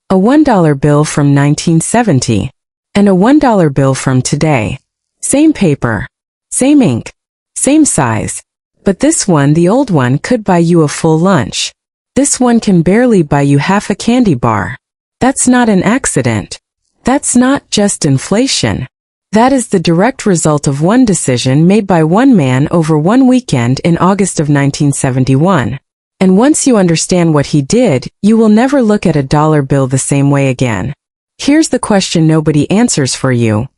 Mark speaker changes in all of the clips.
Speaker 1: a $1 bill from 1970, and a $1 bill from today. Same paper, same ink, same size. But this one, the old one, could buy you a full lunch. This one can barely buy you half a candy bar. That's not an accident. That's not just inflation. That is the direct result of one decision made by one man over one weekend in August of 1971. And once you understand what he did, you will never look at a dollar bill the same way again. Here's the question nobody answers for you.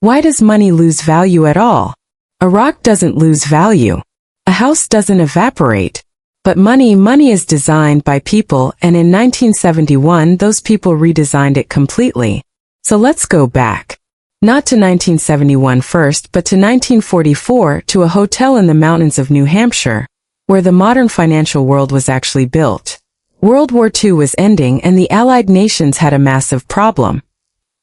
Speaker 1: Why does money lose value at all? A rock doesn't lose value. A house doesn't evaporate. But money is designed by people, and in 1971 those people redesigned it completely. So let's go back. Not to 1971 first, but to 1944, to a hotel in the mountains of New Hampshire, where the modern financial world was actually built. World War II was ending and the Allied nations had a massive problem.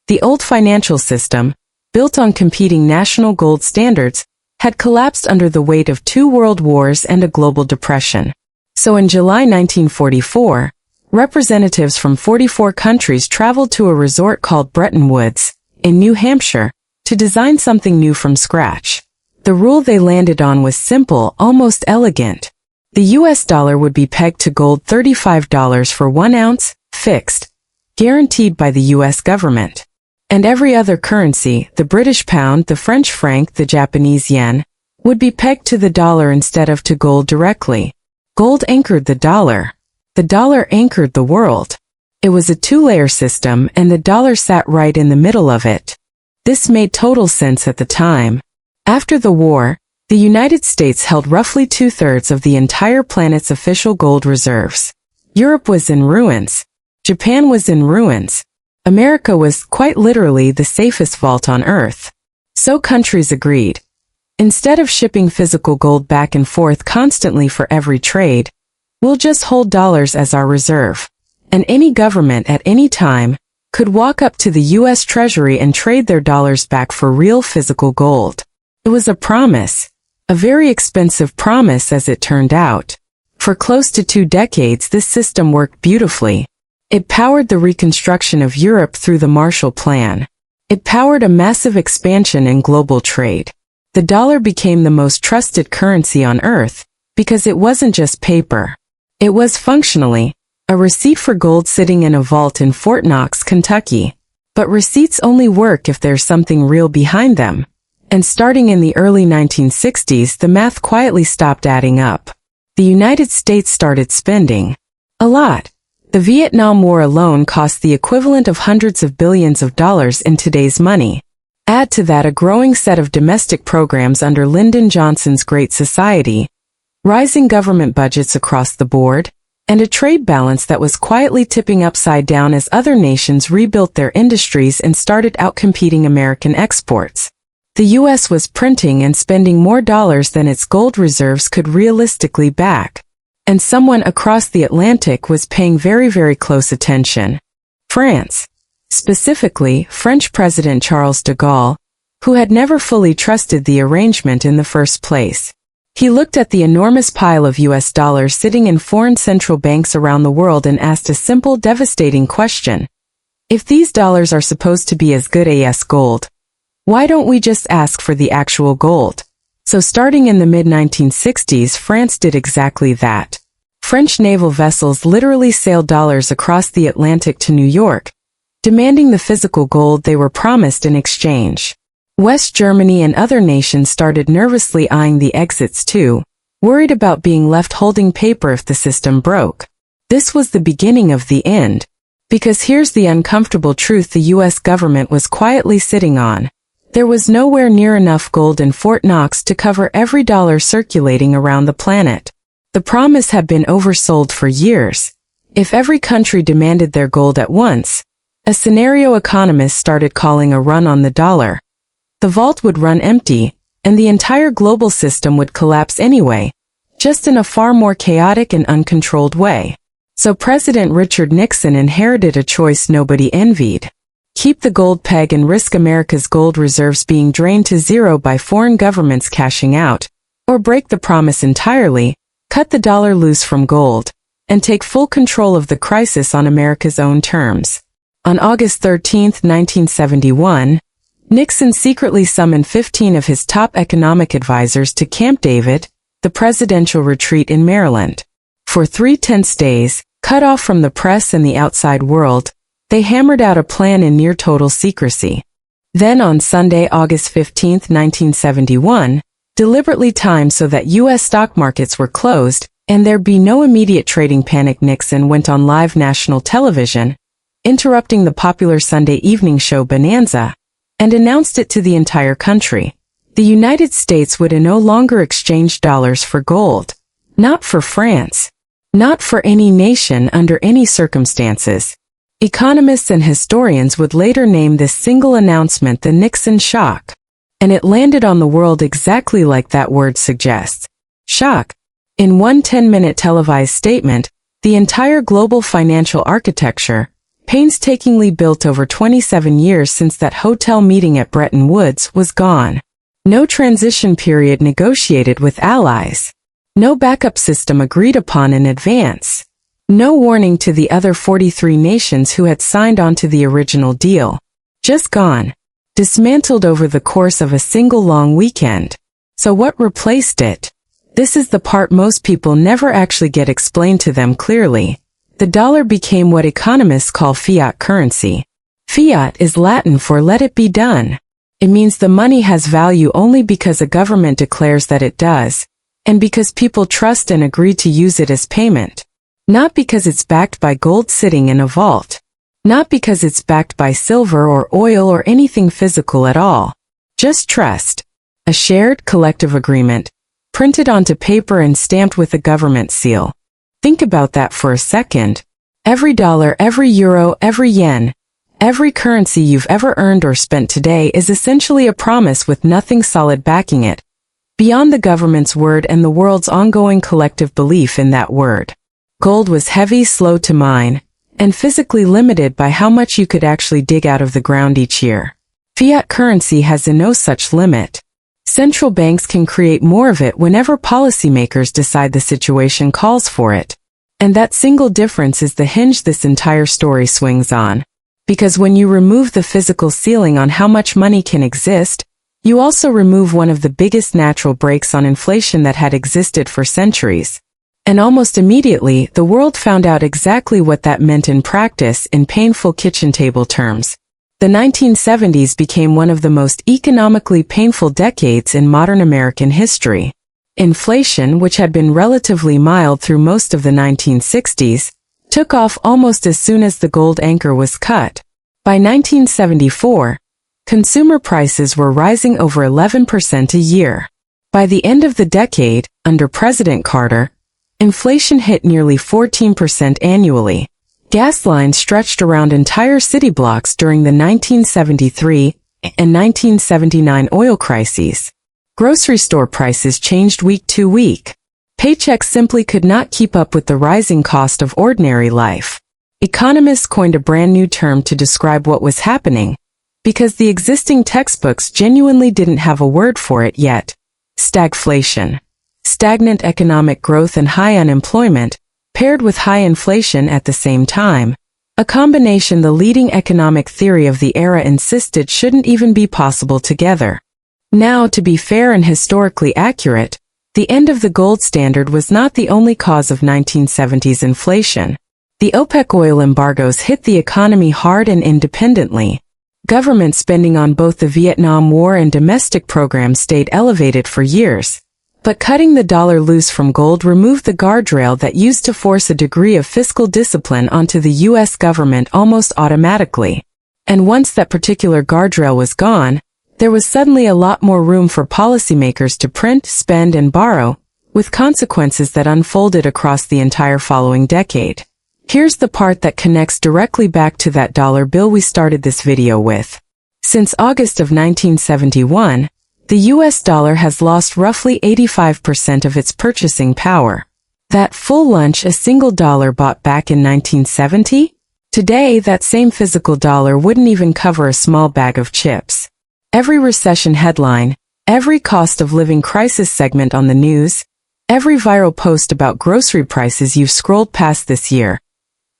Speaker 1: The old financial system, built on competing national gold standards, had collapsed under the weight of 2 world wars and a global depression. So in July 1944, representatives from 44 countries traveled to a resort called Bretton Woods, in New Hampshire, to design something new from scratch. The rule they landed on was simple, almost elegant. The US dollar would be pegged to gold $35 for 1 ounce, fixed, guaranteed by the US government. And every other currency, the British pound, the French franc, the Japanese yen, would be pegged to the dollar instead of to gold directly. Gold anchored the dollar. The dollar anchored the world. It was a 2-layer system and the dollar sat right in the middle of it. This made total sense at the time. After the war, the United States held roughly 2/3 of the entire planet's official gold reserves. Europe was in ruins. Japan was in ruins. America was, quite literally, the safest vault on Earth. So countries agreed. Instead of shipping physical gold back and forth constantly for every trade, we'll just hold dollars as our reserve. And any government at any time could walk up to the US Treasury and trade their dollars back for real physical gold. It was a promise, a very expensive promise as it turned out. For close to 2 decades this system worked beautifully. It powered the reconstruction of Europe through the Marshall Plan. It powered a massive expansion in global trade. The dollar became the most trusted currency on Earth because it wasn't just paper. It was functionally a receipt for gold sitting in a vault in Fort Knox, Kentucky. But receipts only work if there's something real behind them. And starting in the early 1960s, the math quietly stopped adding up. The United States started spending a lot. The Vietnam War alone cost the equivalent of hundreds of billions of dollars in today's money. Add to that a growing set of domestic programs under Lyndon Johnson's Great Society, rising government budgets across the board, and a trade balance that was quietly tipping upside down as other nations rebuilt their industries and started outcompeting American exports. The U.S. was printing and spending more dollars than its gold reserves could realistically back. And someone across the Atlantic was paying very, very close attention. France. Specifically, French President Charles de Gaulle, who had never fully trusted the arrangement in the first place. He looked at the enormous pile of US dollars sitting in foreign central banks around the world and asked a simple, devastating question. If these dollars are supposed to be as good as gold, why don't we just ask for the actual gold? So starting in the mid-1960s, France did exactly that. French naval vessels literally sailed dollars across the Atlantic to New York, demanding the physical gold they were promised in exchange. West Germany and other nations started nervously eyeing the exits too, worried about being left holding paper if the system broke. This was the beginning of the end. Because here's the uncomfortable truth the US government was quietly sitting on. There was nowhere near enough gold in Fort Knox to cover every dollar circulating around the planet. The promise had been oversold for years. If every country demanded their gold at once, a scenario economists started calling a run on the dollar, the vault would run empty, and the entire global system would collapse anyway, just in a far more chaotic and uncontrolled way. So President Richard Nixon inherited a choice nobody envied. Keep the gold peg and risk America's gold reserves being drained to zero by foreign governments cashing out, or break the promise entirely, cut the dollar loose from gold, and take full control of the crisis on America's own terms. On August 13, 1971, Nixon secretly summoned 15 of his top economic advisors to Camp David, the presidential retreat in Maryland. For 3 tense days, cut off from the press and the outside world, they hammered out a plan in near total secrecy. Then on Sunday, August 15, 1971, deliberately timed so that U.S. stock markets were closed and there'd be no immediate trading panic, Nixon went on live national television, interrupting the popular Sunday evening show Bonanza, and announced it to the entire country. The United States would no longer exchange dollars for gold. Not for France. Not for any nation under any circumstances. Economists and historians would later name this single announcement the Nixon Shock. And it landed on the world exactly like that word suggests. Shock. In one 10-minute televised statement, the entire global financial architecture, painstakingly built over 27 years since that hotel meeting at Bretton Woods, was gone. No transition period negotiated with allies. No backup system agreed upon in advance. No warning to the other 43 nations who had signed on to the original deal. Just gone. Dismantled over the course of a single long weekend. So what replaced it? This is the part most people never actually get explained to them clearly. The dollar became what economists call fiat currency. Fiat is Latin for let it be done. It means the money has value only because a government declares that it does, and because people trust and agree to use it as payment. Not because it's backed by gold sitting in a vault. Not because it's backed by silver or oil or anything physical at all. Just trust. A shared collective agreement, printed onto paper and stamped with a government seal. Think about that for a second. Every dollar, every euro, every yen, every currency you've ever earned or spent today is essentially a promise with nothing solid backing it, beyond the government's word and the world's ongoing collective belief in that word. Gold was heavy, slow to mine, and physically limited by how much you could actually dig out of the ground each year. Fiat currency has no such limit. Central banks can create more of it whenever policymakers decide the situation calls for it. And that single difference is the hinge this entire story swings on. Because when you remove the physical ceiling on how much money can exist, you also remove one of the biggest natural brakes on inflation that had existed for centuries. And almost immediately, the world found out exactly what that meant in practice in painful kitchen table terms. The 1970s became one of the most economically painful decades in modern American history. Inflation, which had been relatively mild through most of the 1960s, took off almost as soon as the gold anchor was cut. By 1974, consumer prices were rising over 11% a year. By the end of the decade, under President Carter, inflation hit nearly 14% annually. Gas lines stretched around entire city blocks during the 1973 and 1979 oil crises. Grocery store prices changed week to week. Paychecks simply could not keep up with the rising cost of ordinary life. Economists coined a brand new term to describe what was happening, because the existing textbooks genuinely didn't have a word for it yet. Stagflation. Stagnant economic growth and high unemployment, paired with high inflation at the same time, a combination the leading economic theory of the era insisted shouldn't even be possible together. Now, to be fair and historically accurate, the end of the gold standard was not the only cause of 1970s inflation. The OPEC oil embargoes hit the economy hard and independently. Government spending on both the Vietnam War and domestic programs stayed elevated for years. But cutting the dollar loose from gold removed the guardrail that used to force a degree of fiscal discipline onto the U.S. government almost automatically. And once that particular guardrail was gone, there was suddenly a lot more room for policymakers to print, spend, and borrow, with consequences that unfolded across the entire following decade. Here's the part that connects directly back to that dollar bill we started this video with. Since August of 1971, the U.S. dollar has lost roughly 85% of its purchasing power. That full lunch a single dollar bought back in 1970? Today, that same physical dollar wouldn't even cover a small bag of chips. Every recession headline, every cost of living crisis segment on the news, every viral post about grocery prices you've scrolled past this year.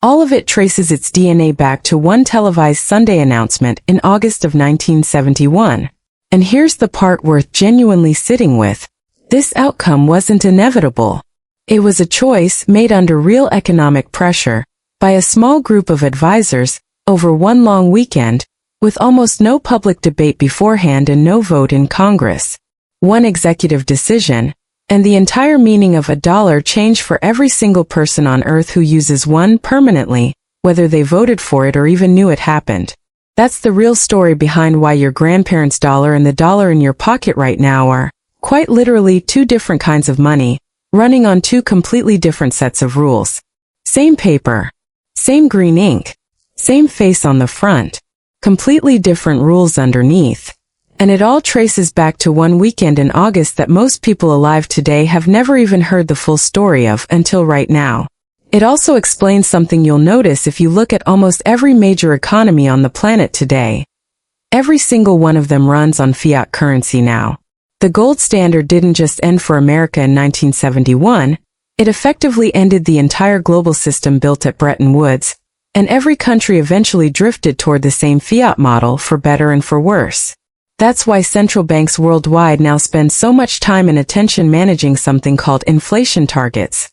Speaker 1: All of it traces its DNA back to one televised Sunday announcement in August of 1971. And here's the part worth genuinely sitting with. This outcome wasn't inevitable. It was a choice made under real economic pressure by a small group of advisors over one long weekend, with almost no public debate beforehand and no vote in Congress. One executive decision, and the entire meaning of $1 changed for every single person on Earth who uses one permanently, whether they voted for it or even knew it happened. That's the real story behind why your grandparents' dollar and the dollar in your pocket right now are, quite literally, two different kinds of money, running on two completely different sets of rules. Same paper, same green ink, same face on the front, completely different rules underneath. And it all traces back to one weekend in August that most people alive today have never even heard the full story of until right now. It also explains something you'll notice if you look at almost every major economy on the planet today. Every single one of them runs on fiat currency now. The gold standard didn't just end for America in 1971, it effectively ended the entire global system built at Bretton Woods, and every country eventually drifted toward the same fiat model for better and for worse. That's why central banks worldwide now spend so much time and attention managing something called inflation targets.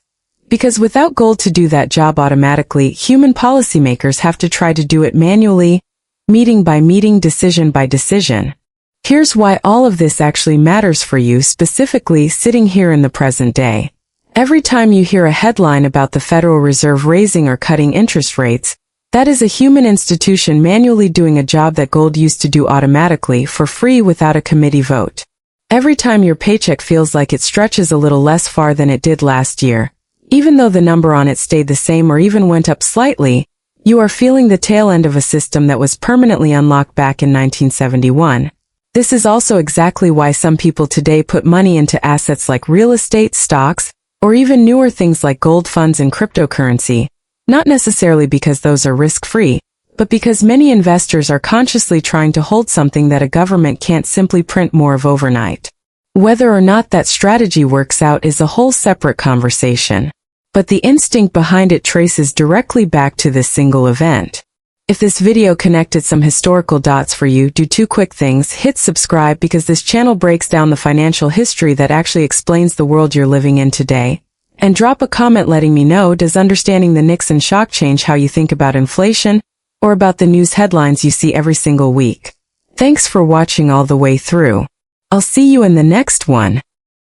Speaker 1: Because without gold to do that job automatically, human policymakers have to try to do it manually, meeting by meeting, decision by decision. Here's why all of this actually matters for you, specifically sitting here in the present day. Every time you hear a headline about the Federal Reserve raising or cutting interest rates, that is a human institution manually doing a job that gold used to do automatically for free without a committee vote. Every time your paycheck feels like it stretches a little less far than it did last year, even though the number on it stayed the same or even went up slightly, you are feeling the tail end of a system that was permanently unlocked back in 1971. This is also exactly why some people today put money into assets like real estate, stocks, or even newer things like gold funds and cryptocurrency. Not necessarily because those are risk-free, but because many investors are consciously trying to hold something that a government can't simply print more of overnight. Whether or not that strategy works out is a whole separate conversation. But the instinct behind it traces directly back to this single event. If this video connected some historical dots for you, do two quick things. Hit subscribe because this channel breaks down the financial history that actually explains the world you're living in today. And drop a comment letting me know, does understanding the Nixon Shock change how you think about inflation, or about the news headlines you see every single week? Thanks for watching all the way through. I'll see you in the next one.